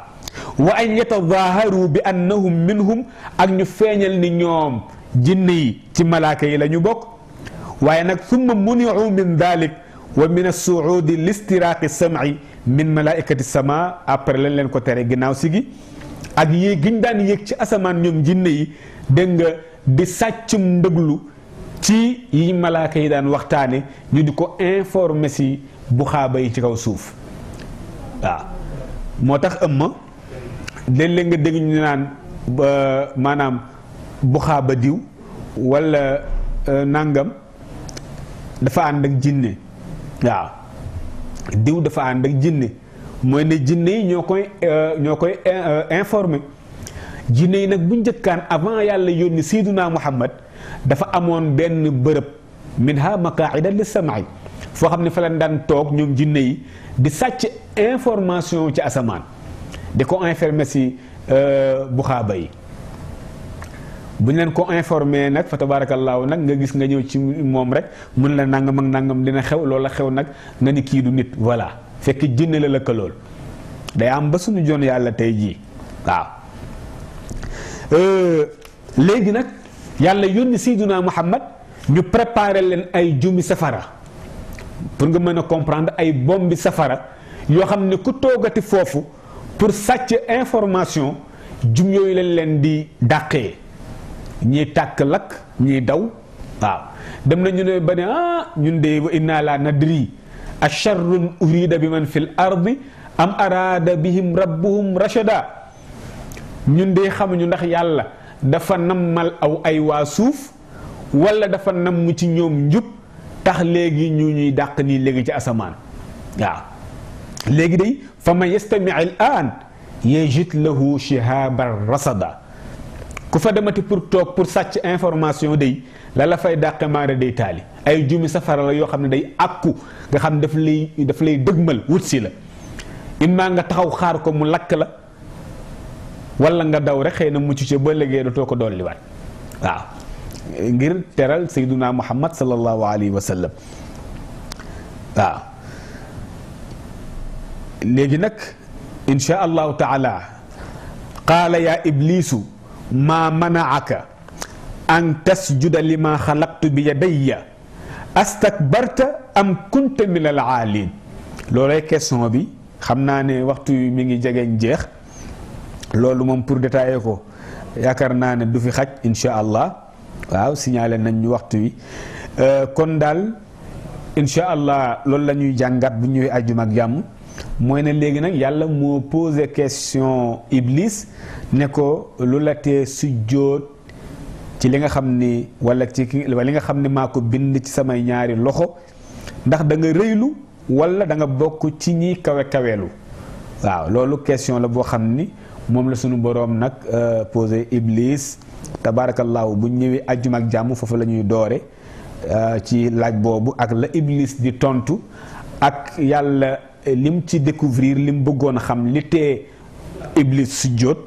wa an yatadaharu bi annahum minhum ak ñu feeñal ni ñoom jinne yi ci malaaka yi la ñu bokk waaye nag summa muniu min dalik wa min assuudi listiraaqi sam'i min malaikati sama après lañ leen ko tere ginnaaw si gi ak yéeg giñ daan yéeg ci asamaan ñoom jinne yi dégg nga di sàccum ndëglu ci yi malaaka yi daan waxtaane ñu di ko informer si bu xaaba yi ci kaw suuf waaw moo tax ëmma léeg-léeg nga dégg ñu naan maanaam bu xaaba diw wala nangam dafa ànd ak jinne waaw diw dafa ànd ak jinne mooy ne jinne yi ñoo koy informer jinne yi nag bu njëkkaan avant yàlla yónni Seydina Muhammad dafa amoon benn bërëb minha maqaida li sam'i foo xam ne fa lañ daan toog ñoom jinne yi di sàcc information ci asamaan di ko informer si buxaaba yi bu ñu leen ko informé nag fa tabaarakallaahu nag nga gis nga ñëw ci moom rek mun la nangam ak nangam dina xew loola xew nag nga ni kii du nit voilà fekk jinne la lëkkalool day am ba suñu jon yàlla tey jii waaw léegi nag yàlla yónni Seydina Muhammad ñu préparé leen ay jumi safara pour nga mën a comprendre ay bombi safara yoo xam ne ku toogati foofu pour sàcc information jum yooyu lañ leen di dàqee ñii tàkk lakk ñii daw waaw dem na ñu ne ba ne ñun de wa inna la nadri asharrun urida bi man fil ardi am arada bihim rabbuhum rachada ñun de xamuñu ndax yàlla dafa nammal aw ay waa suuf wala dafa namm ci ñoom njub tax léegi ñu ñuy dàq nii léegi ci asamaan waaw léegi day fa man yastami al aan yejit lahu shihabar rasada ku fa demati pour toog pour sàcc information day la fay dàqe maare day taali ay jumi safara la yoo xam ne day àkku nga xam daf lay dëgmal wut si la imma nga taxaw xaar ko mu lakk la wala nga daw rek xëy na mucc ca ba léegi dootoo ko dolliwaat waaw ngir teral sayduna muhammad sallallahu alayhi wa sallam waaw léegi nag insha allahu taala qaala yaa iblisu maa manaaka an tasjuda lima xalaqtu bi yadayya astakbarta am kunta min al aalin loolay question bi xam naa ne waxtu mi ngi jegeñ jeex loolu moom pour détailler ko yaakaar naa ne du fi xaj insha allah waaw signalé nañ ñu waxtu wi kon daal insha allah loolu la ñuy jàngat bu ñëwee àjjuma ak jàmm mooy ne léegi nag yàlla moo posé question Iblis ne ko lu la tee sujjóot ci li nga xam ni wala li nga xam ne maa ko bind ci samay ñaari loxo ndax da nga rëylu wala da nga bokk ci ñi kawe kaweelu waaw loolu question la boo xam ni moom la sunu boroom nag posé Iblis tabaarakallaahu bu ñëwee àjjuma ak jàmm foofu la ñuy doore ci laaj boobu ak la Iblis di tontu ak yàlla lim ci découvrir lim bëggoon xam li tee Iblis sujjóot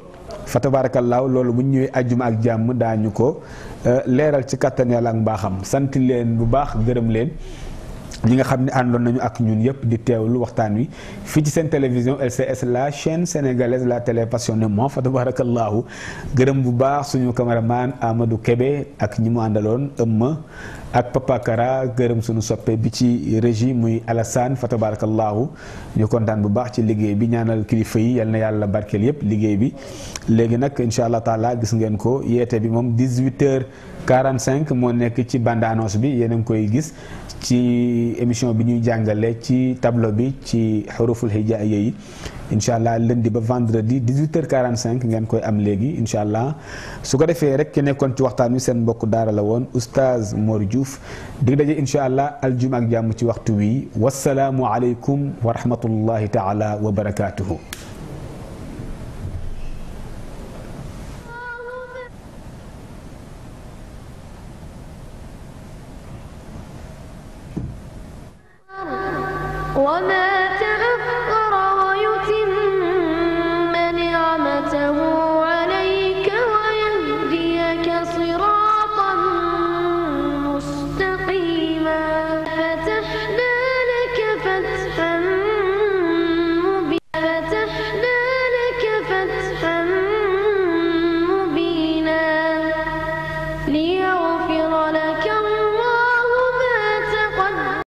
fa tabaarakallaahu loolu bu ñëwee àjjuma ak jàmm daañu ko leeral ci kattan yàlla ak mbaaxam sant leen bu baax gërëm leen ñi nga xam ne àndoon nañu ak ñun yëpp di teewlu waxtaan wi fii ci seen télévision LCS la chaîne sénégalaise la télé passionnément fa tabarakallahu gërëm bu baax suñu cameraman Amadou Kébé ak ñi mu àndaloon ëmma ak Papa Kara gërëm suñu soppe bi ci régie muy Alassane fa tabarakallahu ñu kontaan bu baax ci liggéey bi ñaanal kilifa yi yal na yàlla barkeel yëpp liggéey bi léegi nag incha allah taala gis ngeen ko yeete bi moom 18h45 moo nekk ci bande annonce bi yéen a ngi koy gis ci émission bi ñuy jàngale ci tableau bi ci xuruful hijaaya yi incha allah lundi ba vendredi 18h45 ngeen koy am léegi incha allah su ko defee rek ki nekkoon ci waxtaan wi seen mbokk daara la woon oustaz Mor Diouf dig daje incha allah aljuma ak jàmm ci waxtu wi wasalaamu aleykum wa rahmatullahi taala wa barakaatuhu. وما